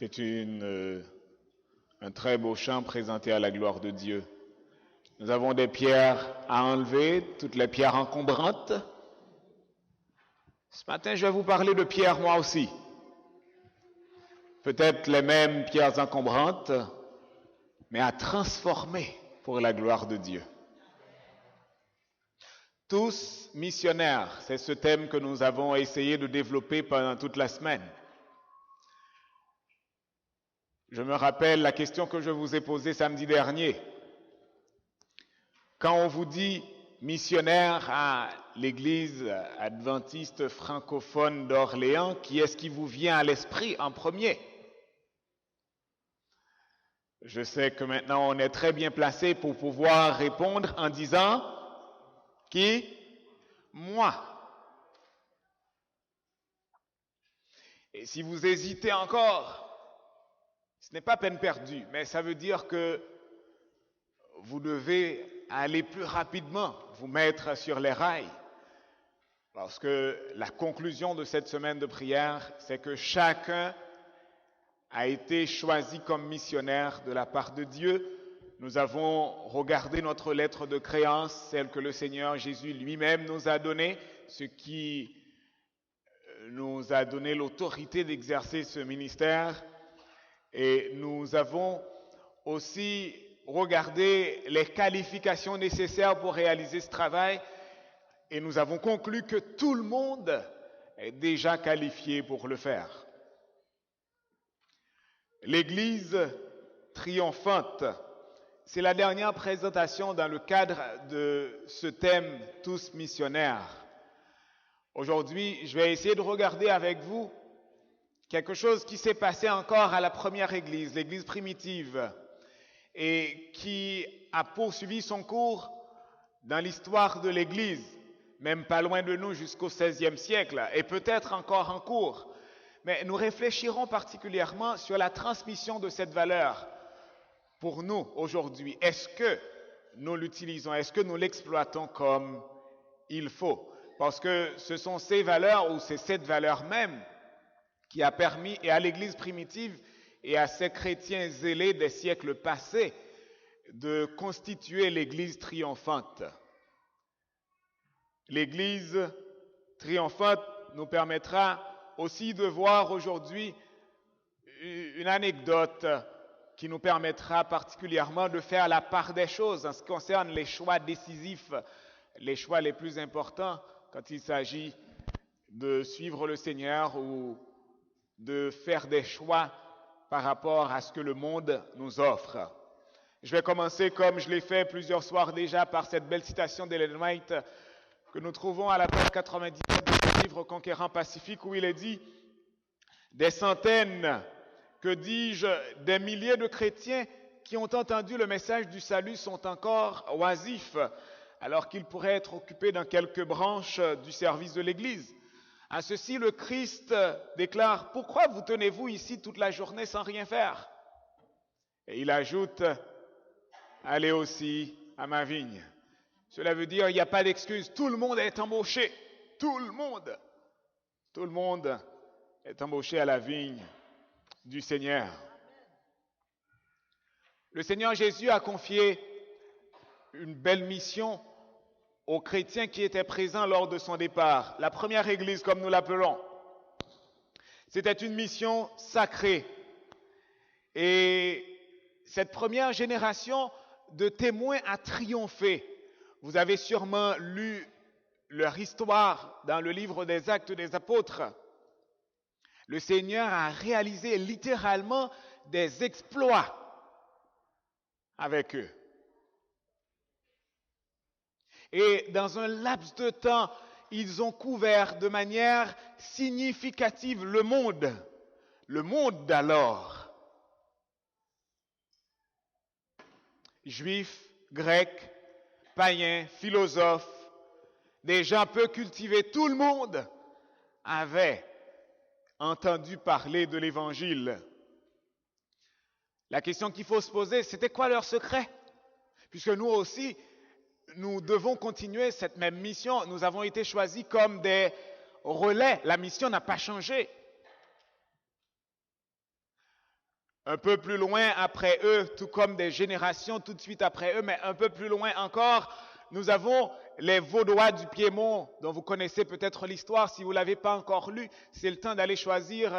C'est un très beau chant présenté à la gloire de Dieu. Nous avons des pierres à enlever, toutes les pierres encombrantes. Ce matin, je vais vous parler de pierres moi aussi. Peut-être les mêmes pierres encombrantes, mais à transformer pour la gloire de Dieu. Tous missionnaires, c'est ce thème que nous avons essayé de développer pendant toute la semaine. Je me rappelle la question que je vous ai posée samedi dernier. Quand on vous dit missionnaire à l'église adventiste francophone d'Orléans, qui est-ce qui vous vient à l'esprit en premier? Je sais que maintenant on est très bien placé pour pouvoir répondre en disant qui? Moi. Et si vous hésitez encore, ce n'est pas peine perdue, mais ça veut dire que vous devez aller plus rapidement, vous mettre sur les rails. Parce que la conclusion de cette semaine de prière, c'est que chacun a été choisi comme missionnaire de la part de Dieu. Nous avons regardé notre lettre de créance, celle que le Seigneur Jésus lui-même nous a donnée, ce qui nous a donné l'autorité d'exercer ce ministère. Et nous avons aussi regardé les qualifications nécessaires pour réaliser ce travail et nous avons conclu que tout le monde est déjà qualifié pour le faire. L'Église triomphante, c'est la dernière présentation dans le cadre de ce thème « Tous missionnaires ». Aujourd'hui, je vais essayer de regarder avec vous quelque chose qui s'est passé encore à la première Église, l'Église primitive, et qui a poursuivi son cours dans l'histoire de l'Église, même pas loin de nous jusqu'au XVIe siècle, et peut-être encore en cours. Mais nous réfléchirons particulièrement sur la transmission de cette valeur pour nous aujourd'hui. Est-ce que nous l'utilisons? Est-ce que nous l'exploitons comme il faut? Parce que ce sont ces valeurs ou c'est cette valeur même qui a permis et à l'Église primitive et à ces chrétiens zélés des siècles passés de constituer l'Église triomphante. L'Église triomphante nous permettra aussi de voir aujourd'hui une anecdote qui nous permettra particulièrement de faire la part des choses en ce qui concerne les choix décisifs, les choix les plus importants quand il s'agit de suivre le Seigneur ou de faire des choix par rapport à ce que le monde nous offre. Je vais commencer comme je l'ai fait plusieurs soirs déjà par cette belle citation d'Ellen White que nous trouvons à la page 97 de ce livre Conquérant Pacifique où il est dit « Des centaines, que dis-je, des milliers de chrétiens qui ont entendu le message du salut sont encore oisifs alors qu'ils pourraient être occupés dans quelques branches du service de l'Église. » À ceci, le Christ déclare « Pourquoi vous tenez-vous ici toute la journée sans rien faire ?» Et il ajoute « Allez aussi à ma vigne. » Cela veut dire il n'y a pas d'excuse. Tout le monde est embauché. Tout le monde est embauché à la vigne du Seigneur. Le Seigneur Jésus a confié une belle mission aux chrétiens qui étaient présents lors de son départ, la première église comme nous l'appelons. C'était une mission sacrée. Et cette première génération de témoins a triomphé. Vous avez sûrement lu leur histoire dans le livre des Actes des Apôtres. Le Seigneur a réalisé littéralement des exploits avec eux. Et dans un laps de temps, ils ont couvert de manière significative le monde d'alors. Juifs, grecs, païens, philosophes, des gens peu cultivés, tout le monde avait entendu parler de l'Évangile. La question qu'il faut se poser, c'était quoi leur secret? Puisque nous aussi, nous devons continuer cette même mission. Nous avons été choisis comme des relais. La mission n'a pas changé. Un peu plus loin après eux, tout comme des générations tout de suite après eux, mais un peu plus loin encore, nous avons les Vaudois du Piémont, dont vous connaissez peut-être l'histoire. Si vous ne l'avez pas encore lu, c'est le temps d'aller choisir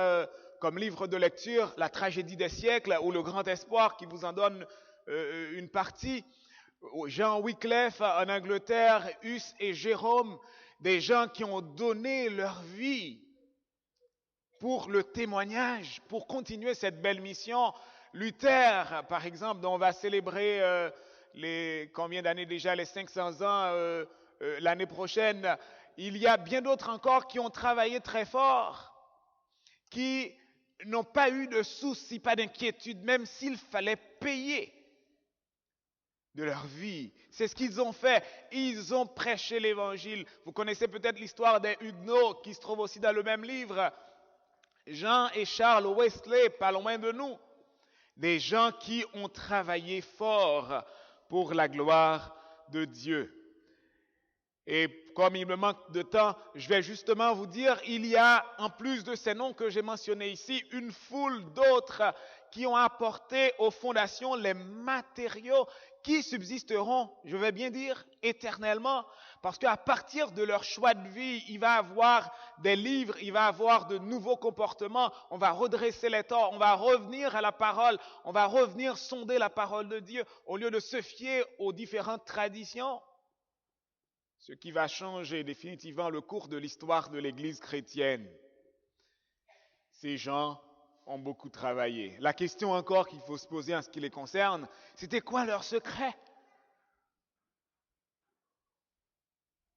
comme livre de lecture La tragédie des siècles ou Le grand espoir qui vous en donne une partie. Jean Wycliffe en Angleterre, Huss et Jérôme, des gens qui ont donné leur vie pour le témoignage, pour continuer cette belle mission. Luther, par exemple, dont on va célébrer combien d'années déjà, les 500 ans l'année prochaine. Il y a bien d'autres encore qui ont travaillé très fort, qui n'ont pas eu de soucis, pas d'inquiétude, même s'il fallait payer de leur vie. C'est ce qu'ils ont fait. Ils ont prêché l'Évangile. Vous connaissez peut-être l'histoire des Huguenots qui se trouve aussi dans le même livre. Jean et Charles Wesley, pas loin de nous. Des gens qui ont travaillé fort pour la gloire de Dieu. Et comme il me manque de temps, je vais justement vous dire, il y a, en plus de ces noms que j'ai mentionnés ici, une foule d'autres qui ont apporté aux fondations les matériaux qui subsisteront, je vais bien dire, éternellement. Parce qu'à partir de leur choix de vie, il va y avoir des livres, il va y avoir de nouveaux comportements, on va redresser les torts, on va revenir à la parole, on va revenir sonder la parole de Dieu au lieu de se fier aux différentes traditions. Ce qui va changer définitivement le cours de l'histoire de l'Église chrétienne. Ces gens ont beaucoup travaillé. La question encore qu'il faut se poser en ce qui les concerne, c'était quoi leur secret?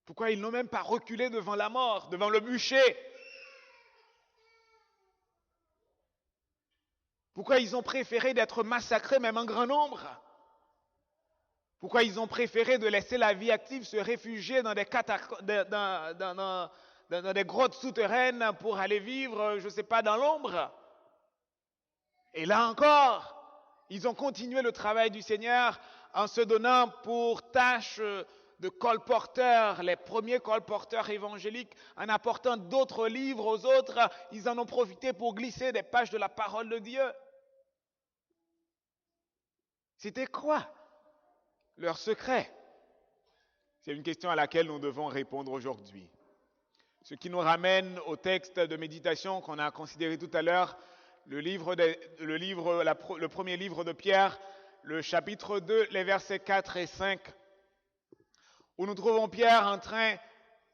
Pourquoi ils n'ont même pas reculé devant la mort, devant le bûcher? Pourquoi ils ont préféré d'être massacrés même en grand nombre? Pourquoi ils ont préféré de laisser la vie active se réfugier dans des grottes souterraines pour aller vivre, je ne sais pas, dans l'ombre? Et là encore, ils ont continué le travail du Seigneur en se donnant pour tâche de colporteurs, les premiers colporteurs évangéliques, en apportant d'autres livres aux autres. Ils en ont profité pour glisser des pages de la parole de Dieu. C'était quoi leur secret? C'est une question à laquelle nous devons répondre aujourd'hui. Ce qui nous ramène au texte de méditation qu'on a considéré tout à l'heure, le premier livre de Pierre, le chapitre 2, les versets 4 et 5, où nous trouvons Pierre en train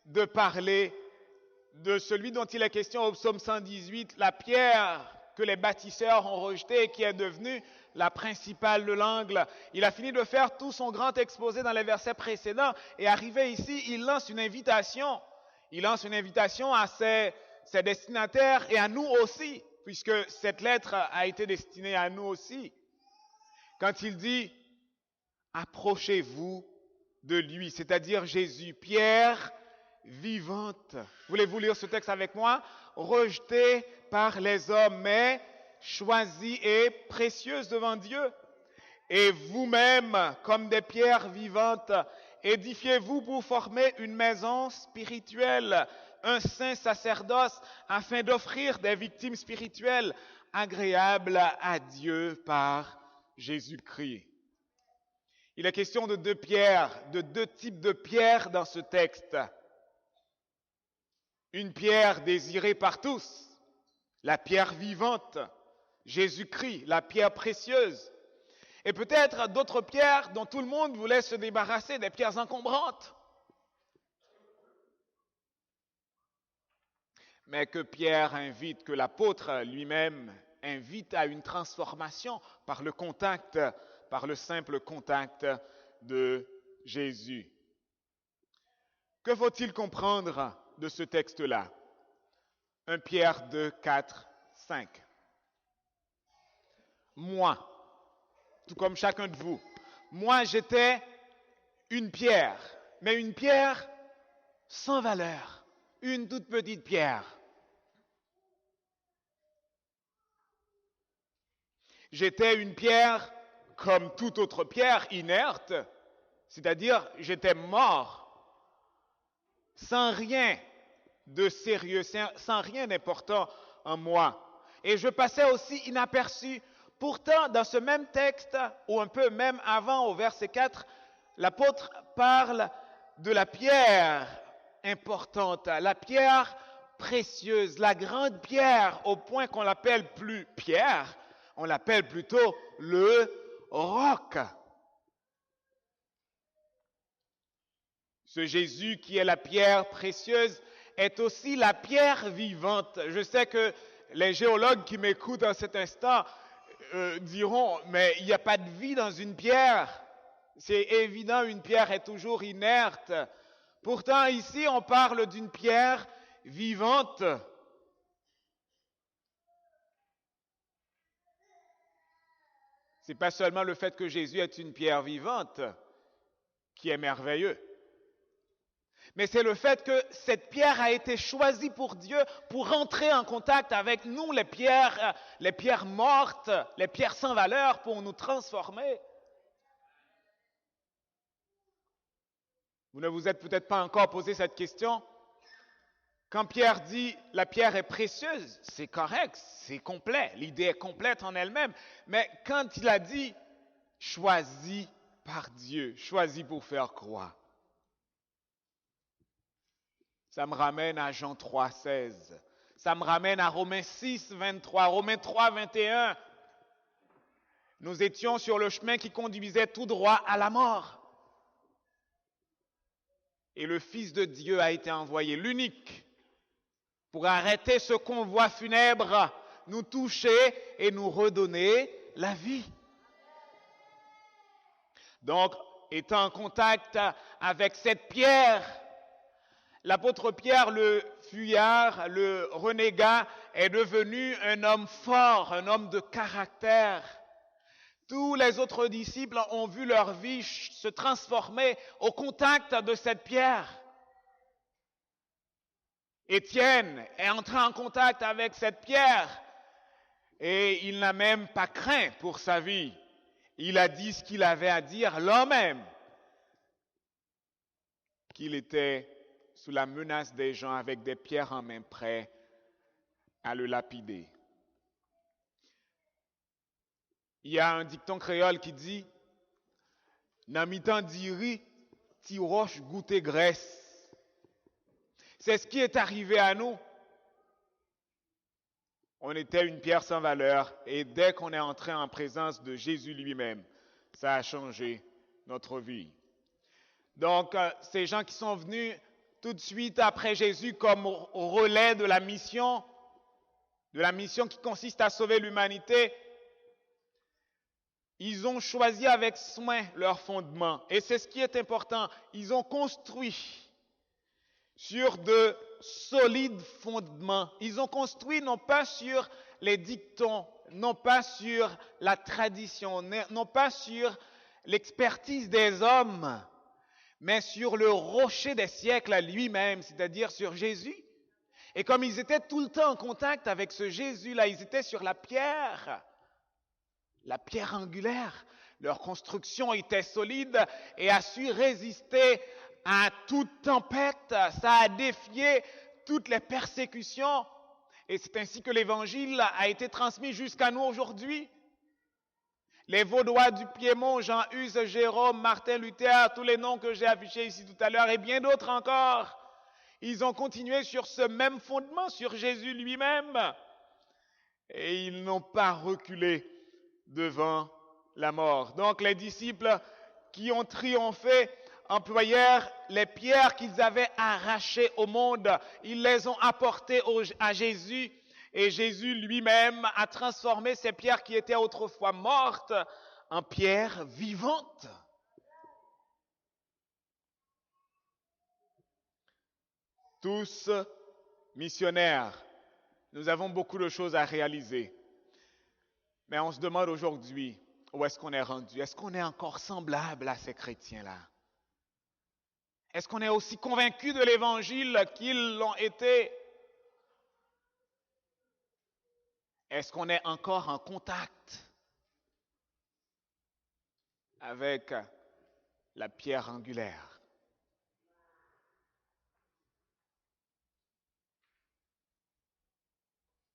de parler de celui dont il est question au psaume 118, la pierre que les bâtisseurs ont rejetée, qui est devenue la principale de l'angle. Il a fini de faire tout son grand exposé dans les versets précédents et arrivé ici, il lance une invitation. Il lance une invitation à ses destinataires et à nous aussi, puisque cette lettre a été destinée à nous aussi. Quand il dit « Approchez-vous de lui », c'est-à-dire Jésus, pierre vivante. Voulez-vous lire ce texte avec moi? Rejetée par les hommes, mais choisie et précieuse devant Dieu. Et vous-même, comme des pierres vivantes, édifiez-vous pour former une maison spirituelle, un saint sacerdoce, afin d'offrir des victimes spirituelles agréables à Dieu par Jésus-Christ. Il est question de deux pierres, de deux types de pierres dans ce texte. Une pierre désirée par tous, la pierre vivante, Jésus-Christ, la pierre précieuse. Et peut-être d'autres pierres dont tout le monde voulait se débarrasser, des pierres encombrantes. Mais que Pierre invite, que l'apôtre lui-même invite à une transformation par le contact, par le simple contact de Jésus. Que faut-il comprendre de ce texte-là? 1 Pierre 2, 4, 5. Moi, tout comme chacun de vous, moi j'étais une pierre, mais une pierre sans valeur, une toute petite pierre. J'étais une pierre comme toute autre pierre, inerte, c'est-à-dire j'étais mort, sans rien de sérieux, sans rien d'important en moi. Et je passais aussi inaperçu Pourtant, dans ce même texte, ou un peu même avant, au verset 4, l'apôtre parle de la pierre importante, la pierre précieuse, la grande pierre, au point qu'on l'appelle plus pierre, on l'appelle plutôt le roc. Ce Jésus qui est la pierre précieuse est aussi la pierre vivante. Je sais que les géologues qui m'écoutent en cet instant diront, mais il n'y a pas de vie dans une pierre. C'est évident, une pierre est toujours inerte. Pourtant, ici, on parle d'une pierre vivante. Ce n'est pas seulement le fait que Jésus est une pierre vivante qui est merveilleux, mais c'est le fait que cette pierre a été choisie pour Dieu pour entrer en contact avec nous, les pierres mortes, les pierres sans valeur, pour nous transformer. Vous ne vous êtes peut-être pas encore posé cette question. Quand Pierre dit « la pierre est précieuse », c'est correct, c'est complet, l'idée est complète en elle-même. Mais quand il a dit « choisi par Dieu », choisi pour faire croix, ça me ramène à Jean 3, 16. Ça me ramène à Romains 6, 23, Romains 3, 21. Nous étions sur le chemin qui conduisait tout droit à la mort. Et le Fils de Dieu a été envoyé, l'unique, pour arrêter ce convoi funèbre, nous toucher et nous redonner la vie. Donc, étant en contact avec cette pierre, l'apôtre Pierre, le fuyard, le renégat, est devenu un homme fort, un homme de caractère. Tous les autres disciples ont vu leur vie se transformer au contact de cette pierre. Étienne est entré en contact avec cette pierre et il n'a même pas craint pour sa vie. Il a dit ce qu'il avait à dire, l'homme même, qu'il était sous la menace des gens avec des pierres en main prêts à le lapider. Il y a un dicton créole qui dit « Nan mitan diri, ti roche goûte graisse ». C'est ce qui est arrivé à nous. On était une pierre sans valeur et dès qu'on est entré en présence de Jésus lui-même, ça a changé notre vie. Donc, ces gens qui sont venus tout de suite après Jésus comme relais de la mission qui consiste à sauver l'humanité, ils ont choisi avec soin leur fondement. Et c'est ce qui est important. Ils ont construit sur de solides fondements. Ils ont construit non pas sur les dictons, non pas sur la tradition, non pas sur l'expertise des hommes, mais sur le rocher des siècles à lui-même, c'est-à-dire sur Jésus. Et comme ils étaient tout le temps en contact avec ce Jésus-là, ils étaient sur la pierre angulaire. Leur construction était solide et a su résister à toute tempête. Ça a défié toutes les persécutions. Et c'est ainsi que l'Évangile a été transmis jusqu'à nous aujourd'hui. Les Vaudois du Piémont, Jean-Hus, Jérôme, Martin Luther, tous les noms que j'ai affichés ici tout à l'heure et bien d'autres encore, ils ont continué sur ce même fondement, sur Jésus lui-même. Et ils n'ont pas reculé devant la mort. Donc les disciples qui ont triomphé employèrent les pierres qu'ils avaient arrachées au monde. Ils les ont apportées à Jésus et Jésus lui-même a transformé ces pierres qui étaient autrefois mortes en pierres vivantes. Tous missionnaires, nous avons beaucoup de choses à réaliser. Mais on se demande aujourd'hui, où est-ce qu'on est rendu? Est-ce qu'on est encore semblable à ces chrétiens-là? Est-ce qu'on est aussi convaincus de l'Évangile qu'ils l'ont été? Est-ce qu'on est encore en contact avec la pierre angulaire?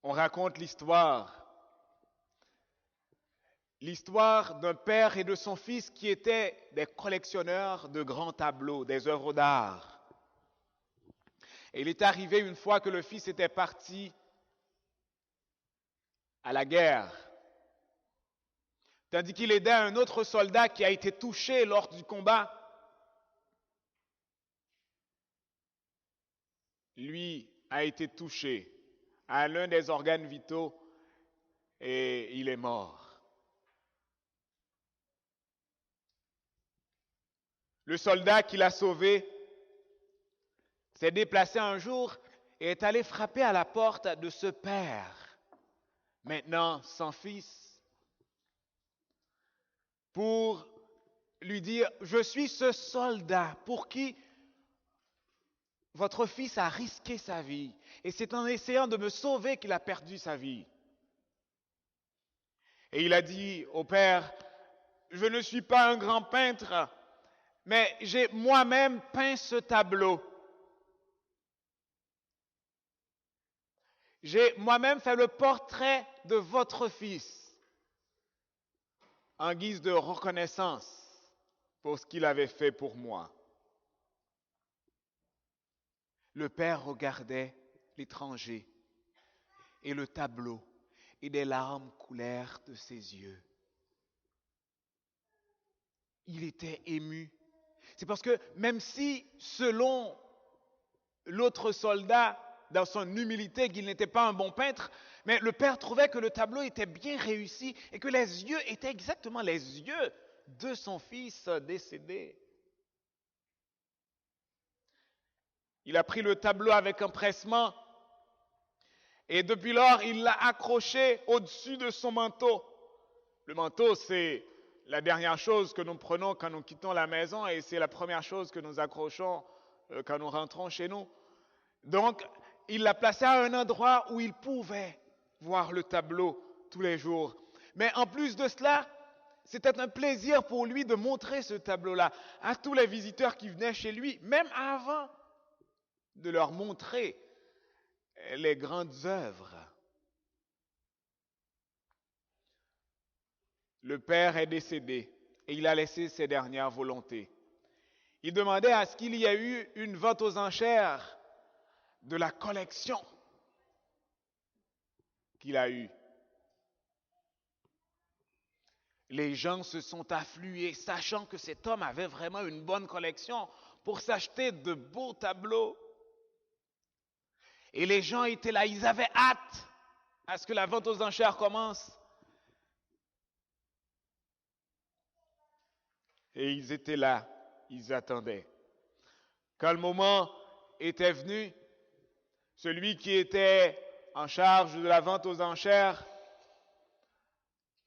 On raconte l'histoire l'histoire d'un père et de son fils qui étaient des collectionneurs de grands tableaux, des œuvres d'art. Et il est arrivé une fois que le fils était parti à la guerre, tandis qu'il aidait un autre soldat qui a été touché lors du combat. Lui a été touché à l'un des organes vitaux et il est mort. Le soldat qui l'a sauvé s'est déplacé un jour et est allé frapper à la porte de ce père, maintenant sans fils, pour lui dire « Je suis ce soldat pour qui votre fils a risqué sa vie et c'est en essayant de me sauver qu'il a perdu sa vie. » Et il a dit au père « Je ne suis pas un grand peintre, mais j'ai moi-même peint ce tableau. J'ai moi-même fait le portrait de votre fils en guise de reconnaissance pour ce qu'il avait fait pour moi. » Le père regardait l'étranger et le tableau et des larmes coulèrent de ses yeux. Il était ému. C'est parce que même si, selon l'autre soldat, dans son humilité, qu'il n'était pas un bon peintre, mais le père trouvait que le tableau était bien réussi et que les yeux étaient exactement les yeux de son fils décédé. Il a pris le tableau avec empressement et depuis lors, il l'a accroché au-dessus de son manteau. Le manteau, c'est la dernière chose que nous prenons quand nous quittons la maison et c'est la première chose que nous accrochons quand nous rentrons chez nous. Donc, il l'a placé à un endroit où il pouvait voir le tableau tous les jours. Mais en plus de cela, c'était un plaisir pour lui de montrer ce tableau-là à tous les visiteurs qui venaient chez lui, même avant de leur montrer les grandes œuvres. Le père est décédé et il a laissé ses dernières volontés. Il demandait à ce qu'il y ait eu une vente aux enchères de la collection qu'il a eue. Les gens se sont afflués, sachant que cet homme avait vraiment une bonne collection, pour s'acheter de beaux tableaux. Et les gens étaient là, ils avaient hâte à ce que la vente aux enchères commence. Et ils étaient là, ils attendaient. Quand le moment était venu, celui qui était en charge de la vente aux enchères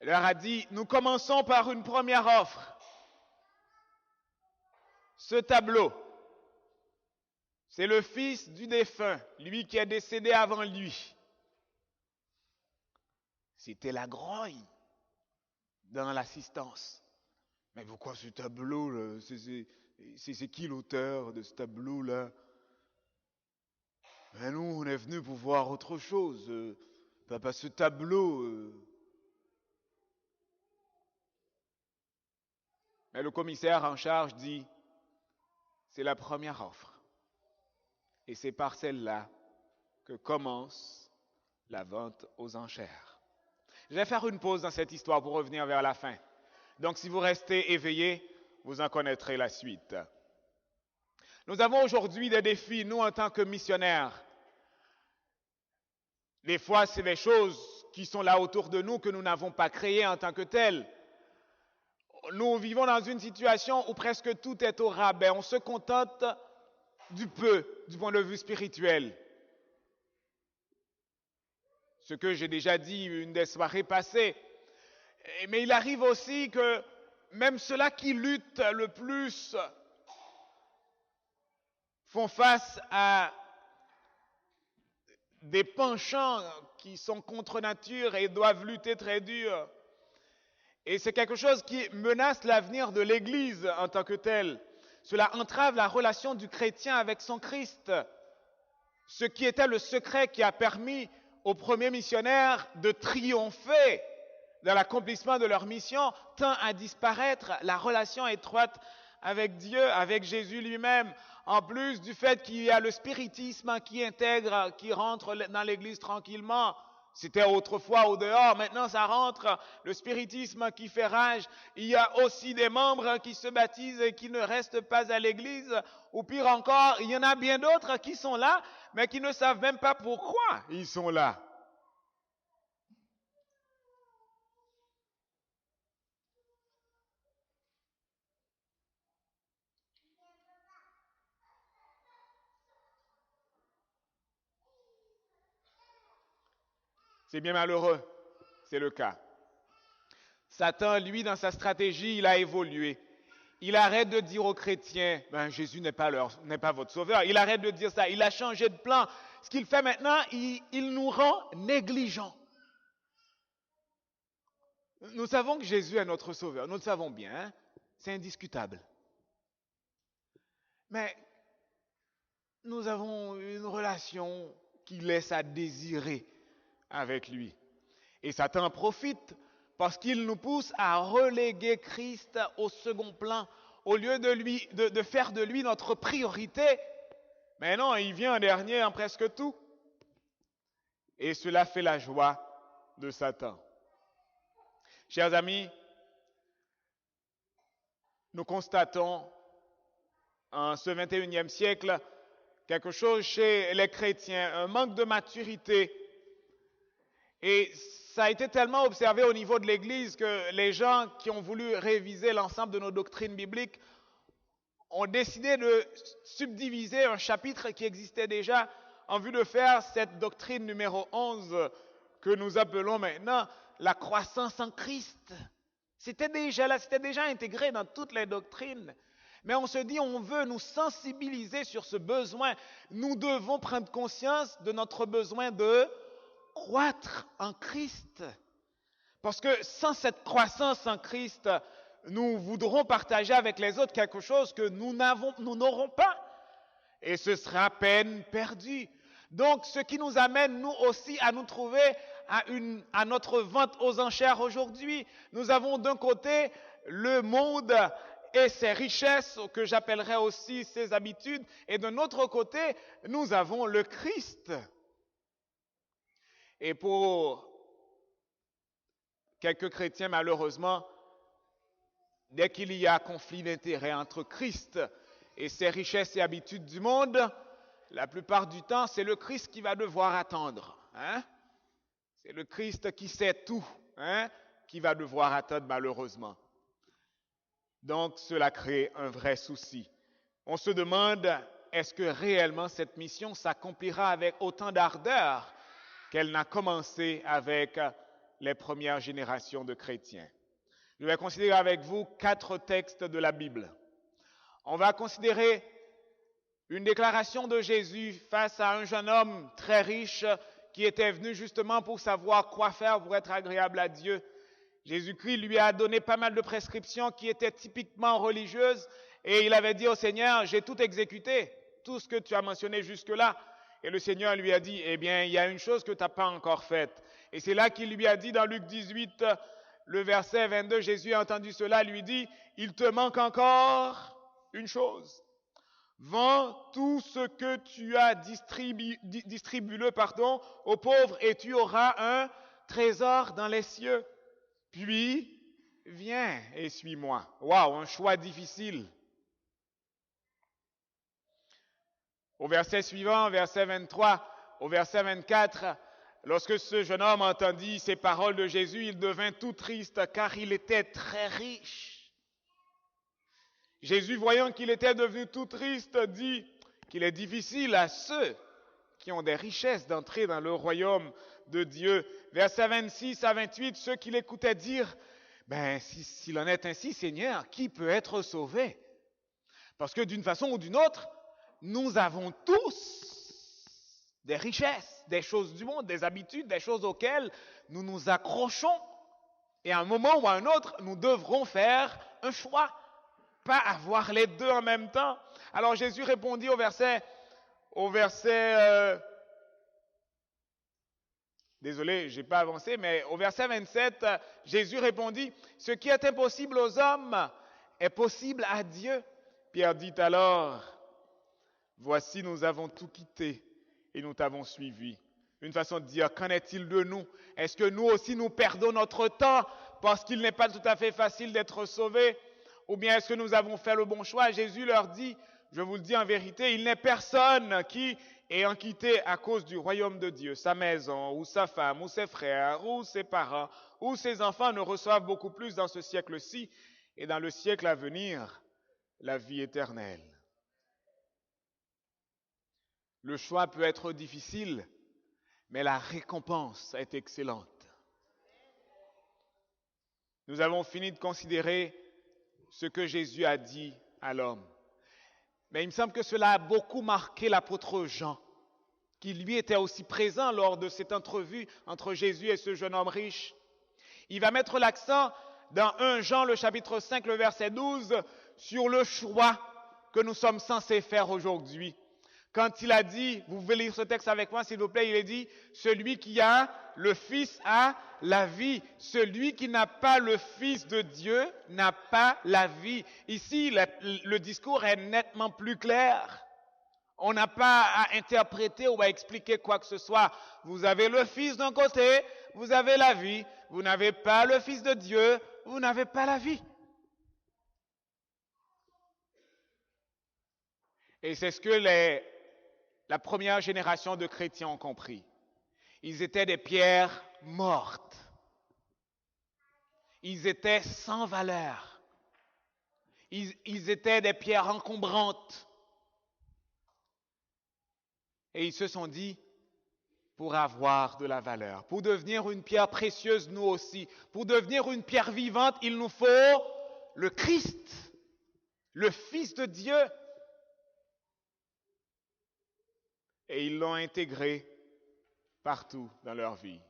leur a dit, nous commençons par une première offre. Ce tableau, c'est le fils du défunt, lui qui est décédé avant lui. C'était la grogne dans l'assistance. Mais pourquoi ce tableau-là? C'est qui l'auteur de ce tableau-là? Ben nous, on est venu pour voir autre chose. Pas ce tableau. Mais le commissaire en charge dit, c'est la première offre. Et c'est par celle-là que commence la vente aux enchères. Je vais faire une pause dans cette histoire pour revenir vers la fin. Donc si vous restez éveillés, vous en connaîtrez la suite. Nous avons aujourd'hui des défis, nous en tant que missionnaires. Des fois, c'est des choses qui sont là autour de nous que nous n'avons pas créées en tant que telles. Nous vivons dans une situation où presque tout est au rabais. On se contente du peu, du point de vue spirituel. Ce que j'ai déjà dit une des soirées passées. Mais il arrive aussi que même ceux-là qui luttent le plus font face à des penchants qui sont contre nature et doivent lutter très dur. Et c'est quelque chose qui menace l'avenir de l'Église en tant que telle. Cela entrave la relation du chrétien avec son Christ. Ce qui était le secret qui a permis aux premiers missionnaires de triompher dans l'accomplissement de leur mission, tend à disparaître la relation étroite avec Dieu, avec Jésus lui-même, en plus du fait qu'il y a le spiritisme qui intègre, qui rentre dans l'Église tranquillement. C'était autrefois au dehors, maintenant ça rentre, le spiritisme qui fait rage. Il y a aussi des membres qui se baptisent et qui ne restent pas à l'Église, ou pire encore, il y en a bien d'autres qui sont là, mais qui ne savent même pas pourquoi ils sont là. C'est bien malheureux, c'est le cas. Satan, lui, dans sa stratégie, il a évolué. Il arrête de dire aux chrétiens, Jésus n'est pas votre sauveur. Il arrête de dire ça. Il a changé de plan. Ce qu'il fait maintenant, il nous rend négligents. Nous savons que Jésus est notre sauveur. Nous le savons bien. Hein? C'est indiscutable. Mais nous avons une relation qui laisse à désirer avec lui. Et Satan en profite parce qu'il nous pousse à reléguer Christ au second plan au lieu de faire de lui notre priorité. Mais non, il vient en dernier en presque tout. Et cela fait la joie de Satan. Chers amis, nous constatons en ce 21e siècle quelque chose chez les chrétiens, un manque de maturité. Et ça a été tellement observé au niveau de l'Église que les gens qui ont voulu réviser l'ensemble de nos doctrines bibliques ont décidé de subdiviser un chapitre qui existait déjà en vue de faire cette doctrine numéro 11 que nous appelons maintenant la croissance en Christ. C'était déjà là, c'était déjà intégré dans toutes les doctrines. Mais on se dit, on veut nous sensibiliser sur ce besoin. Nous devons prendre conscience de notre besoin de croître en Christ. Parce que sans cette croissance en Christ, nous voudrons partager avec les autres quelque chose que nous n'aurons pas. Et ce sera peine perdue. Donc, ce qui nous amène, nous aussi, à nous trouver à notre vente aux enchères aujourd'hui. Nous avons d'un côté le monde et ses richesses, que j'appellerais aussi ses habitudes, et d'un autre côté, nous avons le Christ. Et pour quelques chrétiens, malheureusement, dès qu'il y a conflit d'intérêts entre Christ et ses richesses et habitudes du monde, la plupart du temps, c'est le Christ qui va devoir attendre. Hein? C'est le Christ qui sait tout, qui va devoir attendre malheureusement. Donc, cela crée un vrai souci. On se demande, est-ce que réellement cette mission s'accomplira avec autant d'ardeur qu'elle n'a commencé avec les premières générations de chrétiens? Je vais considérer avec vous 4 textes de la Bible. On va considérer une déclaration de Jésus face à un jeune homme très riche qui était venu justement pour savoir quoi faire pour être agréable à Dieu. Jésus-Christ lui a donné pas mal de prescriptions qui étaient typiquement religieuses et il avait dit au Seigneur, j'ai tout exécuté, tout ce que tu as mentionné jusque-là. Et le Seigneur lui a dit, eh bien, il y a une chose que tu n'as pas encore faite. Et c'est là qu'il lui a dit dans Luc 18, le verset 22, Jésus a entendu cela, lui dit, il te manque encore une chose. Vends tout ce que tu as, distribue-le aux pauvres et tu auras un trésor dans les cieux. Puis, viens et suis-moi. Waouh, un choix difficile. Au verset suivant, verset 23, au verset 24, lorsque ce jeune homme entendit ces paroles de Jésus, il devint tout triste car il était très riche. Jésus, voyant qu'il était devenu tout triste, dit qu'il est difficile à ceux qui ont des richesses d'entrer dans le royaume de Dieu. Versets 26 à 28, ceux qui l'écoutaient dire, s'il en est ainsi, Seigneur, qui peut être sauvé? Parce que d'une façon ou d'une autre, nous avons tous des richesses, des choses du monde, des habitudes, des choses auxquelles nous nous accrochons. Et à un moment ou à un autre, nous devrons faire un choix, pas avoir les deux en même temps. Alors Jésus répondit au verset Désolé, je n'ai pas avancé, mais au verset 27, Jésus répondit, « Ce qui est impossible aux hommes est possible à Dieu. » Pierre dit alors, « Voici, nous avons tout quitté et nous t'avons suivi. » Une façon de dire, qu'en est-il de nous? Est-ce que nous aussi nous perdons notre temps parce qu'il n'est pas tout à fait facile d'être sauvé? Ou bien est-ce que nous avons fait le bon choix? Jésus leur dit, je vous le dis en vérité, il n'est personne qui, ayant quitté à cause du royaume de Dieu, sa maison, ou sa femme, ou ses frères, ou ses parents, ou ses enfants ne reçoivent beaucoup plus dans ce siècle-ci et dans le siècle à venir, la vie éternelle. Le choix peut être difficile, mais la récompense est excellente. Nous avons fini de considérer ce que Jésus a dit à l'homme. Mais il me semble que cela a beaucoup marqué l'apôtre Jean, qui lui était aussi présent lors de cette entrevue entre Jésus et ce jeune homme riche. Il va mettre l'accent dans 1 Jean, le chapitre 5, le verset 12, sur le choix que nous sommes censés faire aujourd'hui. Quand il a dit, vous pouvez lire ce texte avec moi s'il vous plaît, il a dit, celui qui a le Fils a la vie. Celui qui n'a pas le Fils de Dieu n'a pas la vie. Ici, le discours est nettement plus clair. On n'a pas à interpréter ou à expliquer quoi que ce soit. Vous avez le Fils d'un côté, vous avez la vie. Vous n'avez pas le Fils de Dieu, vous n'avez pas la vie. Et c'est ce que la première génération de chrétiens ont compris. Ils étaient des pierres mortes. Ils étaient sans valeur. Ils étaient des pierres encombrantes. Et ils se sont dit, pour avoir de la valeur, pour devenir une pierre précieuse nous aussi, pour devenir une pierre vivante, il nous faut le Christ, le Fils de Dieu. Et ils l'ont intégré partout dans leur vie.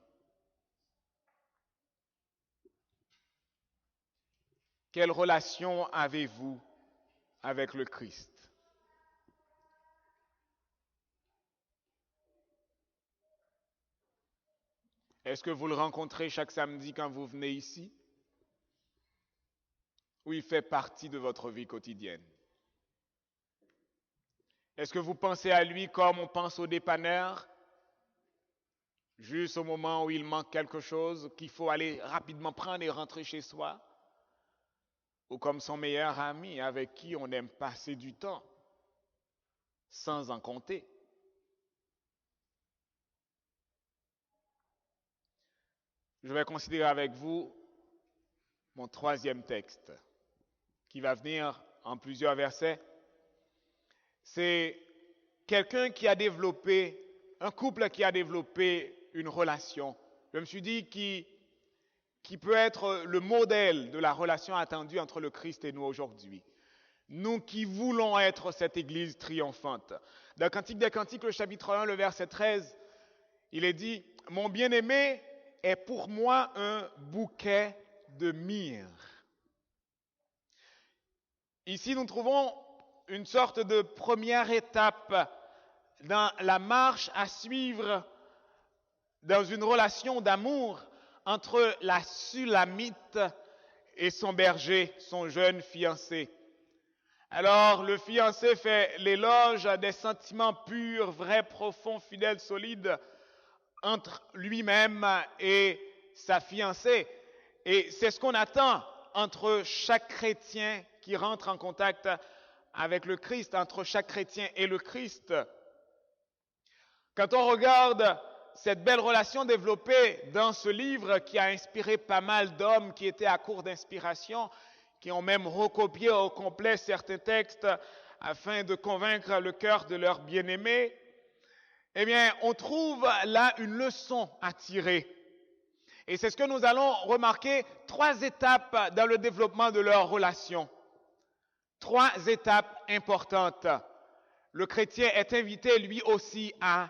Quelle relation avez-vous avec le Christ? Est-ce que vous le rencontrez chaque samedi quand vous venez ici? Ou il fait partie de votre vie quotidienne? Est-ce que vous pensez à lui comme on pense au dépanneur? Juste au moment où il manque quelque chose, qu'il faut aller rapidement prendre et rentrer chez soi? Ou comme son meilleur ami avec qui on aime passer du temps, sans en compter? Je vais considérer avec vous mon troisième texte, qui va venir en plusieurs versets. C'est quelqu'un qui a développé, un couple qui a développé une relation. Je me suis dit qui peut être le modèle de la relation attendue entre le Christ et nous aujourd'hui. Nous qui voulons être cette Église triomphante. Dans Cantique des Cantiques, le chapitre 1, le verset 13, il est dit, « Mon bien-aimé est pour moi un bouquet de myrrhe. » Ici, nous trouvons une sorte de première étape dans la marche à suivre dans une relation d'amour entre la Sulamite et son berger, son jeune fiancé. Alors, le fiancé fait l'éloge des sentiments purs, vrais, profonds, fidèles, solides entre lui-même et sa fiancée. Et c'est ce qu'on attend entre chaque chrétien qui rentre en contact avec le Christ, entre chaque chrétien et le Christ. Quand on regarde cette belle relation développée dans ce livre qui a inspiré pas mal d'hommes qui étaient à court d'inspiration, qui ont même recopié au complet certains textes afin de convaincre le cœur de leurs bien-aimés, eh bien, on trouve là une leçon à tirer. Et c'est ce que nous allons remarquer, 3 étapes dans le développement de leur relation. 3 étapes importantes. Le chrétien est invité lui aussi à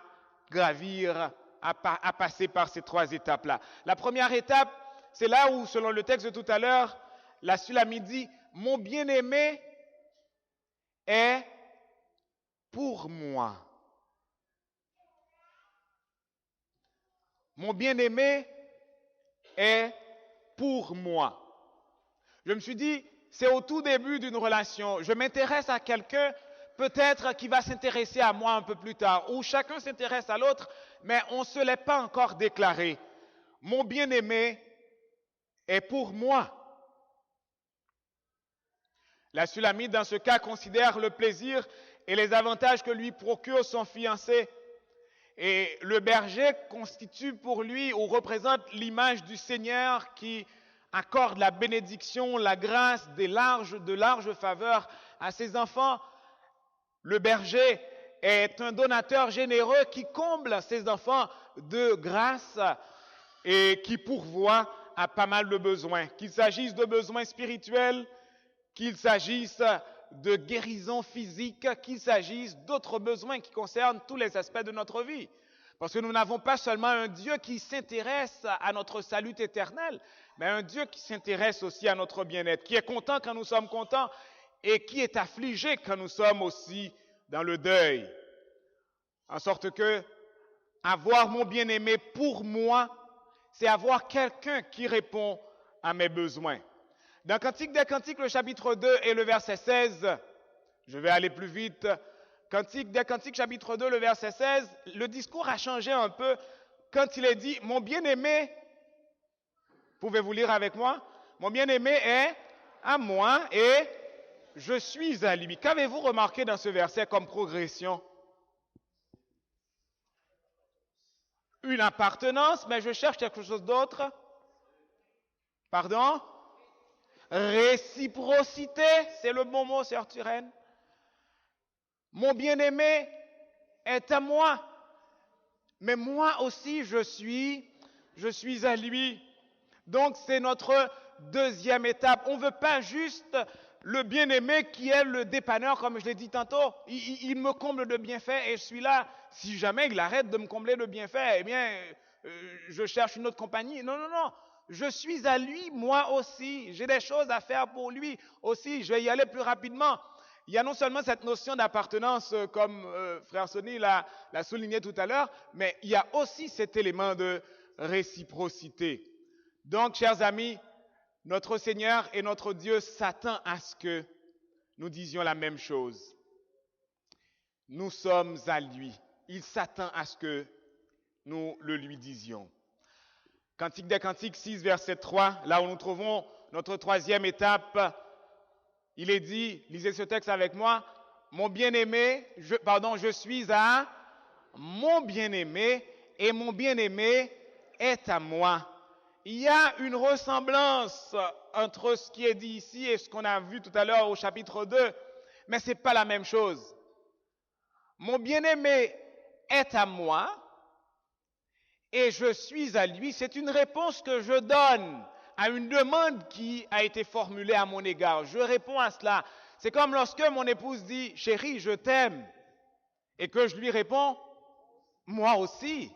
gravir, à passer par ces 3 étapes-là. La première étape, c'est là où, selon le texte de tout à l'heure, la Sulamite dit, « Mon bien-aimé est pour moi. » Mon bien-aimé est pour moi. Je me suis dit, c'est au tout début d'une relation. Je m'intéresse à quelqu'un, peut-être qui va s'intéresser à moi un peu plus tard, ou chacun s'intéresse à l'autre, mais on ne se l'est pas encore déclaré. Mon bien-aimé est pour moi. La Sulamite, dans ce cas, considère le plaisir et les avantages que lui procure son fiancé. Et le berger constitue pour lui ou représente l'image du Seigneur qui accorde la bénédiction, la grâce, de larges faveurs à ses enfants. Le berger est un donateur généreux qui comble ses enfants de grâce et qui pourvoit à pas mal de besoins, qu'il s'agisse de besoins spirituels, qu'il s'agisse de guérison physique, qu'il s'agisse d'autres besoins qui concernent tous les aspects de notre vie. Parce que nous n'avons pas seulement un Dieu qui s'intéresse à notre salut éternel, mais un Dieu qui s'intéresse aussi à notre bien-être, qui est content quand nous sommes contents et qui est affligé quand nous sommes aussi dans le deuil. En sorte que avoir mon bien-aimé pour moi, c'est avoir quelqu'un qui répond à mes besoins. Dans Cantique des Cantiques, le chapitre 2 et le verset 16, je vais aller plus vite. Cantique des Cantiques, chapitre 2, le verset 16, le discours a changé un peu quand il est dit « Mon bien-aimé », pouvez-vous lire avec moi? « Mon bien-aimé est à moi et je suis à lui ». Qu'avez-vous remarqué dans ce verset comme progression? Une appartenance, mais je cherche quelque chose d'autre. Pardon? Réciprocité, c'est le bon mot, sœur Turenne. Mon bien-aimé est à moi, mais moi aussi je suis à lui. Donc c'est notre deuxième étape. On ne veut pas juste le bien-aimé qui est le dépanneur, comme je l'ai dit tantôt. Il me comble de bienfaits et je suis là. Si jamais il arrête de me combler de bienfaits, eh bien, je cherche une autre compagnie. Non, non, non. Je suis à lui, moi aussi. J'ai des choses à faire pour lui aussi. Je vais y aller plus rapidement. Il y a non seulement cette notion d'appartenance, comme Frère Sonny l'a souligné tout à l'heure, mais il y a aussi cet élément de réciprocité. Donc, chers amis, notre Seigneur et notre Dieu s'attend à ce que nous disions la même chose. Nous sommes à lui. Il s'attend à ce que nous le lui disions. Cantique des Cantiques 6, verset 3, là où nous trouvons notre troisième étape, il est dit, lisez ce texte avec moi, mon bien-aimé, je suis à mon bien-aimé et mon bien-aimé est à moi. Il y a une ressemblance entre ce qui est dit ici et ce qu'on a vu tout à l'heure au chapitre 2, mais ce n'est pas la même chose. Mon bien-aimé est à moi et je suis à lui. C'est une réponse que je donne à une demande qui a été formulée à mon égard. Je réponds à cela. C'est comme lorsque mon épouse dit « Chérie, je t'aime » et que je lui réponds « Moi aussi ».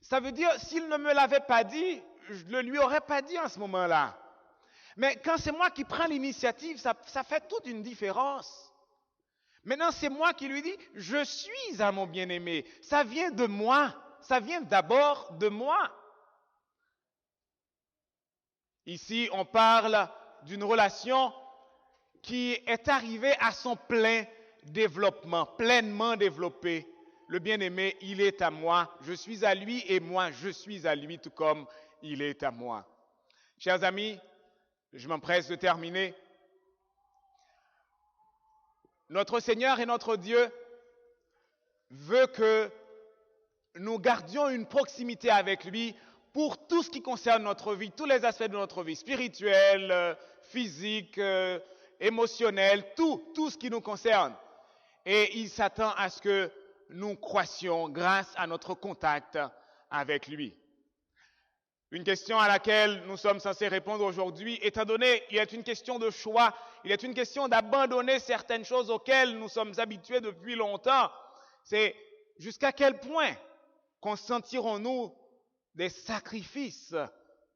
Ça veut dire, s'il ne me l'avait pas dit, je ne lui aurais pas dit en ce moment-là. Mais quand c'est moi qui prends l'initiative, ça fait toute une différence. Maintenant, c'est moi qui lui dis, je suis à mon bien-aimé. Ça vient de moi. Ça vient d'abord de moi. Ici, on parle d'une relation qui est arrivée à son plein développement, pleinement développée. Le bien-aimé, il est à moi, je suis à lui et moi, je suis à lui, tout comme il est à moi. Chers amis, je m'empresse de terminer. Notre Seigneur et notre Dieu veut que nous gardions une proximité avec lui pour tout ce qui concerne notre vie, tous les aspects de notre vie, spirituelle, physique, émotionnelle, tout ce qui nous concerne. Et il s'attend à ce que nous croissions grâce à notre contact avec lui. Une question à laquelle nous sommes censés répondre aujourd'hui, étant donné qu'il est une question de choix, il est une question d'abandonner certaines choses auxquelles nous sommes habitués depuis longtemps, c'est jusqu'à quel point consentirons-nous des sacrifices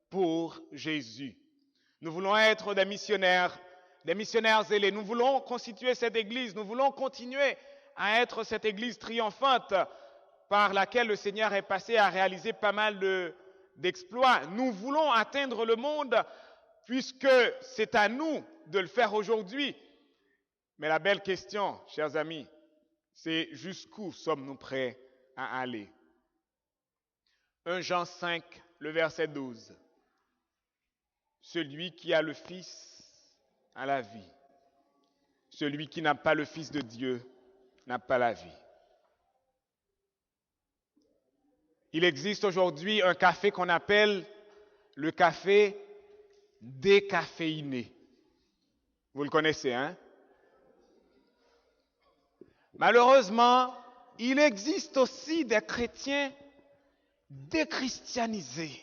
pour Jésus. Nous voulons être des missionnaires zélés. Nous voulons constituer cette Église. Nous voulons continuer à être cette Église triomphante par laquelle le Seigneur est passé à réaliser pas mal d'exploits. Nous voulons atteindre le monde puisque c'est à nous de le faire aujourd'hui. Mais la belle question, chers amis, c'est jusqu'où sommes-nous prêts à aller? 1 Jean 5, le verset 12. Celui qui a le Fils a la vie. Celui qui n'a pas le Fils de Dieu n'a pas la vie. Il existe aujourd'hui un café qu'on appelle le café décaféiné. Vous le connaissez, hein? Malheureusement, il existe aussi des chrétiens déchristianisés.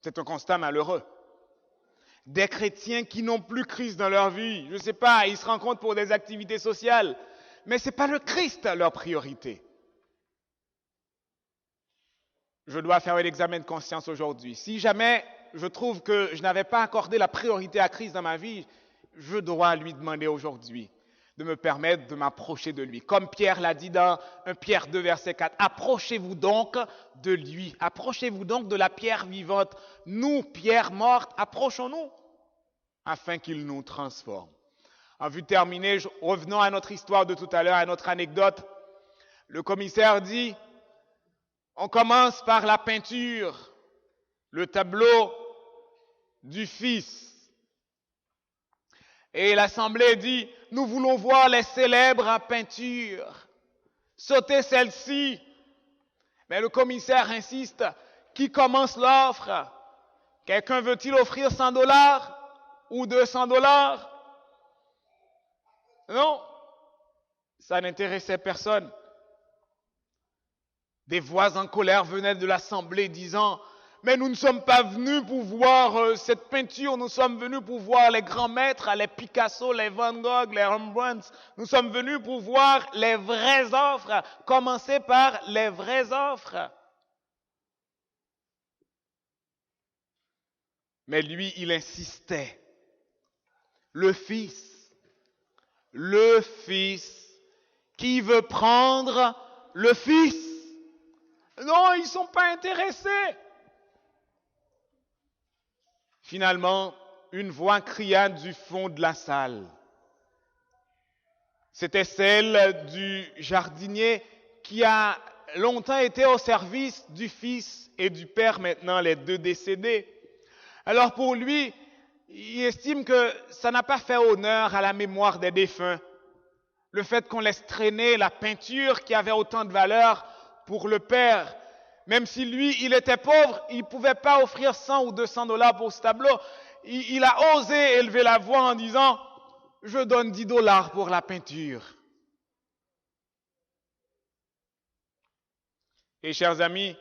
C'est un constat malheureux. Des chrétiens qui n'ont plus Christ dans leur vie. Je ne sais pas, ils se rencontrent pour des activités sociales, mais ce n'est pas le Christ leur priorité. Je dois faire un examen de conscience aujourd'hui. Si jamais je trouve que je n'avais pas accordé la priorité à Christ dans ma vie, je dois lui demander aujourd'hui de me permettre de m'approcher de lui. Comme Pierre l'a dit dans 1 Pierre 2, verset 4, approchez-vous donc de lui, approchez-vous donc de la pierre vivante. Nous, pierre morte, approchons-nous afin qu'il nous transforme. En vue de terminer, revenons à notre histoire de tout à l'heure, à notre anecdote. Le commissaire dit, on commence par la peinture, le tableau du Fils. Et l'Assemblée dit, nous voulons voir les célèbres peintures. Sautez celle-ci. Mais le commissaire insiste, qui commence l'offre? Quelqu'un veut-il offrir $100 ou $200? Non, ça n'intéressait personne. Des voix en colère venaient de l'Assemblée disant, mais nous ne sommes pas venus pour voir cette peinture, nous sommes venus pour voir les grands maîtres, les Picasso, les Van Gogh, les Rembrandt. Nous sommes venus pour voir les vraies offres. Commencez par les vraies offres. Mais lui, il insistait. Le Fils, qui veut prendre le Fils? Non, ils ne sont pas intéressés. Finalement, une voix cria du fond de la salle. C'était celle du jardinier qui a longtemps été au service du Fils et du Père, maintenant les deux décédés. Alors pour lui, il estime que ça n'a pas fait honneur à la mémoire des défunts. Le fait qu'on laisse traîner la peinture qui avait autant de valeur pour le Père. Même si lui, il était pauvre, il ne pouvait pas offrir $100 ou $200 pour ce tableau. Il a osé élever la voix en disant, je donne $10 pour la peinture. Et chers amis,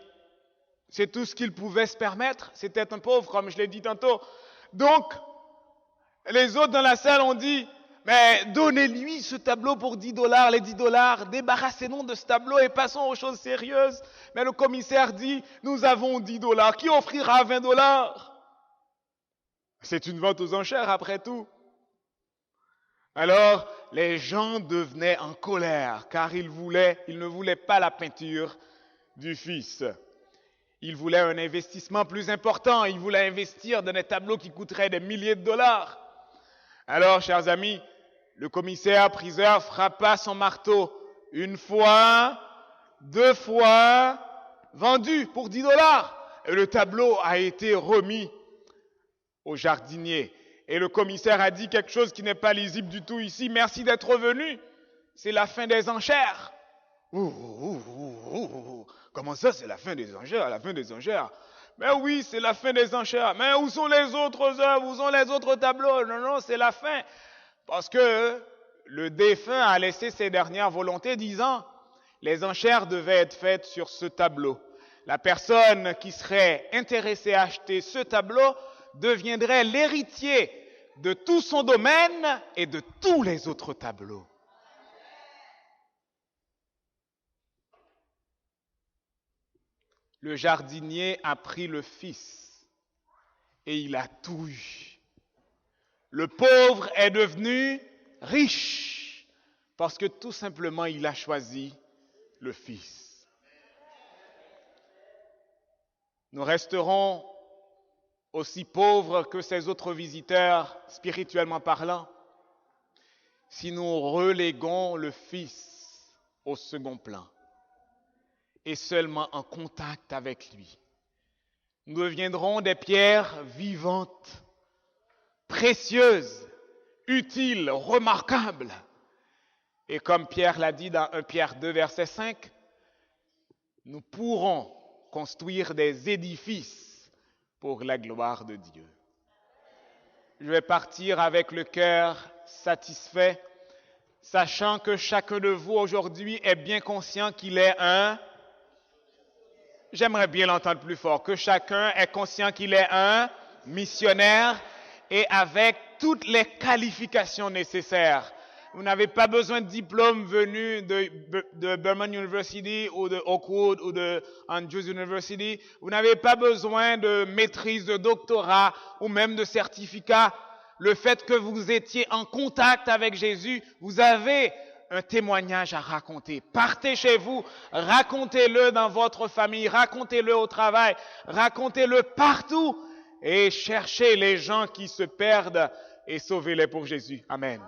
c'est tout ce qu'il pouvait se permettre. C'était un pauvre, comme je l'ai dit tantôt. Donc, les autres dans la salle ont dit, mais donnez-lui ce tableau pour $10, les $10, débarrassez-nous de ce tableau et passons aux choses sérieuses. Mais le commissaire dit, nous avons $10, qui offrira $20? C'est une vente aux enchères après tout. Alors, les gens devenaient en colère, car ils ne voulaient pas la peinture du Fils. Ils voulaient un investissement plus important, ils voulaient investir dans des tableaux qui coûteraient des milliers de dollars. Alors, chers amis, le commissaire-priseur frappa son marteau 1 fois, 2 fois, vendu pour $10. Et le tableau a été remis au jardinier. Et le commissaire a dit quelque chose qui n'est pas lisible du tout ici. Merci d'être venu. C'est la fin des enchères. Comment ça, c'est la fin des enchères? La fin des enchères? Mais oui, c'est la fin des enchères. Mais où sont les autres œuvres? Où sont les autres tableaux? Non, c'est la fin. Parce que le défunt a laissé ses dernières volontés disant, les enchères devaient être faites sur ce tableau. La personne qui serait intéressée à acheter ce tableau deviendrait l'héritier de tout son domaine et de tous les autres tableaux. Le jardinier a pris le Fils et il a tout eu. Le pauvre est devenu riche Parce que tout simplement, il a choisi le Fils. Nous resterons aussi pauvres que ces autres visiteurs, spirituellement parlant, si nous reléguons le Fils au second plan et seulement en contact avec lui. Nous deviendrons des pierres vivantes, précieuses, utiles, remarquables. Et comme Pierre l'a dit dans 1 Pierre 2, verset 5, nous pourrons construire des édifices pour la gloire de Dieu. Je vais partir avec le cœur satisfait, sachant que chacun de vous aujourd'hui est bien conscient qu'il est un... J'aimerais bien l'entendre plus fort, que chacun est conscient qu'il est un missionnaire et avec toutes les qualifications nécessaires. Vous n'avez pas besoin de diplôme venu de Birmingham University ou de Oakwood ou de Andrews University. Vous n'avez pas besoin de maîtrise, de doctorat ou même de certificat. Le fait que vous étiez en contact avec Jésus, vous avez un témoignage à raconter. Partez chez vous, racontez-le dans votre famille, racontez-le au travail, racontez-le partout et cherchez les gens qui se perdent et sauvez-les pour Jésus. Amen.